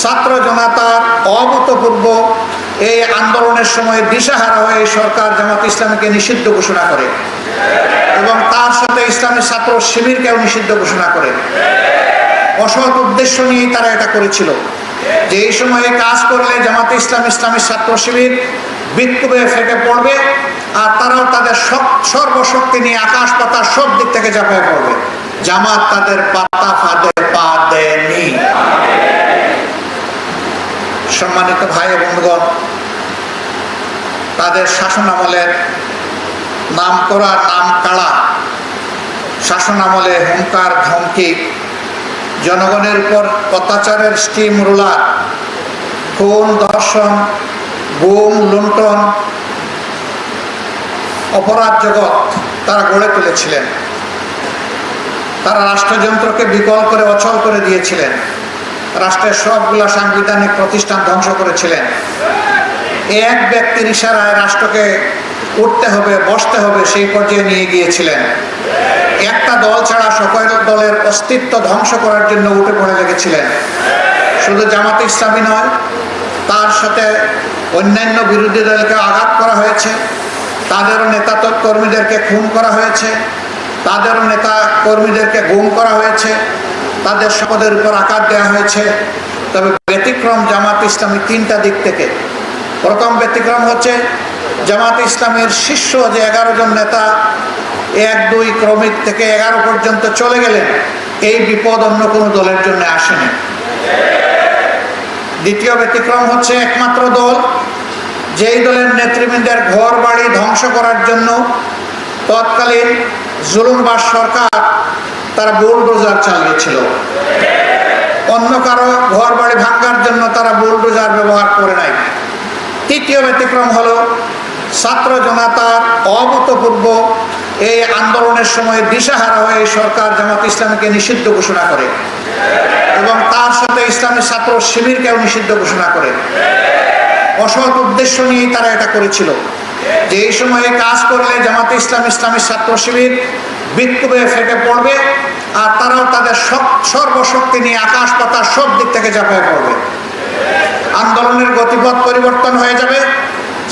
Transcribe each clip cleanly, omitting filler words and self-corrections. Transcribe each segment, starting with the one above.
ছাত্র জনতার অভূতপূর্ব এই আন্দোলনের সময় দিশাহারা হয়ে সরকার জামাত ইসলামীকে নিষিদ্ধ ঘোষণা করে এবং তার সাথে ইসলামী ছাত্র শিবিরকেও নিষিদ্ধ ঘোষণা করে। অসৎ উদ্দেশ্য নিয়েই তারা এটা করেছিল যে এই সময়ে কাজ করলে জামাতে ইসলাম ইসলামী ছাত্র শিবির বিক্ষোভে ফেটে পড়বে আর তারাও তাদের সর্বশক্তি নিয়ে আকাশ পাতাল সব দিক থেকে ঝাঁপিয়ে পড়বে। জামাত তাদের পাতা ফাঁদে পা দেয়নি। সম্মানিত ভাই ও বন্ধুগণ, তাদের শাসনামলের নাম করা নাম কাড়া শাসনামলে হুঙ্কার ধমকি, জনগণের উপর অত্যাচারের স্টিম রোলার, খুন ধর্ষণ, গুম লুণ্ঠন, অপরাধ জগৎ তারা গড়ে তুলেছিলেন। তারা রাষ্ট্রযন্ত্রকে বিকল করে অচল করে দিয়েছিলেন। রাষ্ট্রের সবগুলো সাংবিধানিক প্রতিষ্ঠান ধ্বংস করেছিলেন। এক ব্যক্তির ইশারায় রাষ্ট্রকে উঠতে হবে, বসতে হবে সেই পর্যায়ে নিয়ে গিয়েছিলেন। একটা দল ছাড়া সকল দলের অস্তিত্ব ধ্বংস করার জন্য উঠে পড়ে লেগেছিলেন। শুধু জামাতে ইসলামী নয়, তার সাথে অন্যান্য বিরোধী দলকে আঘাত করা হয়েছে, তাদেরও নেতা কর্মীদেরকে খুন করা হয়েছে, তাদেরও নেতা কর্মীদেরকে গুম করা হয়েছে, তাদের সম্পদের উপর আঘাত দেওয়া হয়েছে। তবে ব্যতিক্রম জামাত ইসলামী তিনটা দিক থেকে। প্রথম ব্যতিক্রম হচ্ছে জামাত ইসলামের শীর্ষ যে 11 জন নেতা 1-2 ক্রমিক থেকে 11 পর্যন্ত চলে গেলেন, এই বিপদ অন্য কোনো দলের জন্য আসেনি। দ্বিতীয় ব্যতিক্রম হচ্ছে একমাত্র দল যেই দলের নেতৃবৃন্দের ঘর বাড়ি ধ্বংস করার জন্য তৎকালীন জুলুমবাজ সরকার তারা বুলডোজার চালিয়েছিল। অন্য কারো ঘর বাড়ি ভাঙার জন্য তারা বুলডোজার ব্যবহার করে নাই। তৃতীয় ব্যতিক্রম হলো ছাত্র জনতার অভূতপূর্ব এই আন্দোলনের সময় দিশাহারা হয়ে সরকার জামাত ইসলামীকে নিষিদ্ধ ঘোষণা করে এবং তার সাথে ইসলামী ছাত্র শিবিরকেও নিষিদ্ধ ঘোষণা করে। অসৎ উদ্দেশ্য নিয়েই তারা এটা করেছিল যে এই সময়ে কাজ করলে জামাতে ইসলাম ইসলামী ছাত্র শিবির বিক্ষোভে ফেটে পড়বে আর তারাও তাদের সর্বশক্তি নিয়ে আকাশ পাতাল সব দিক থেকে ঝাঁপিয়ে পড়বে। আন্দোলনের গতিপথ পরিবর্তন হয়ে যাবে।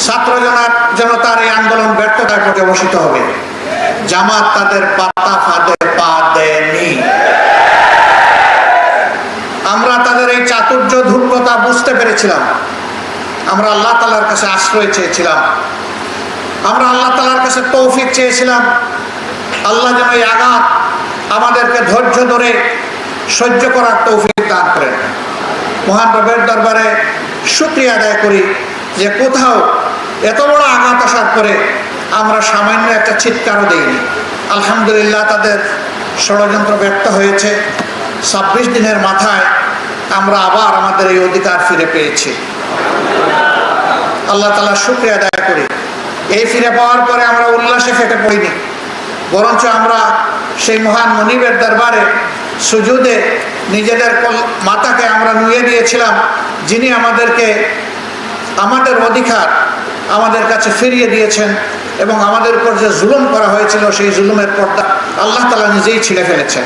ছাত্র জনতার এই আন্দোলন ব্যর্থতায় পর্যবসিত হবে। জামাত তাদের পাতা ফাঁদে পা দেয়নি। আমরা তাদের এই চাতুর্য ধূর্ততা বুঝতে পেরেছিলাম। আমরা আল্লাহ তাআলার কাছে আশ্রয় চেয়েছিলাম। আমরা আল্লাহ তাআলার কাছে তৌফিক চেয়েছিলাম। আল্লাহ যেন এই আঘাত আমাদেরকে ধৈর্য ধরে সহ্য করার তৌফিক দান করেন। মহান রবের দরবারে শুকরিয়া আদায় করি যে কোথাও এত বড় আঘাত আসার পরে আমরা সামান্য একটা চিৎকারও দেইনি। আলহামদুলিল্লাহ, তাদের ষড়যন্ত্র ব্যর্থ হয়েছে। 26 দিনের মাথায় আমরা আবার আমাদের এই অধিকার ফিরে পেয়েছি। আল্লাহ তাআলার শুকরিয়া আদায় করি। এই ফিরে পাওয়ার পরে আমরা উল্লাসে ফেটে পড়িনি, বরঞ্চ আমরা সেই মহান মনিবের দরবারে সুজুদে নিজেদের মাথাকে আমরা নুয়ে দিয়েছিলাম, যিনি আমাদেরকে আমাদের অধিকার আমাদের কাছে ফিরিয়ে দিয়েছেন এবং আমাদের উপর যে জুলুম করা হয়েছিল সেই জুলুমের পর্দা আল্লাহ তাআলা নিজেই ছিঁড়ে ফেলেছেন।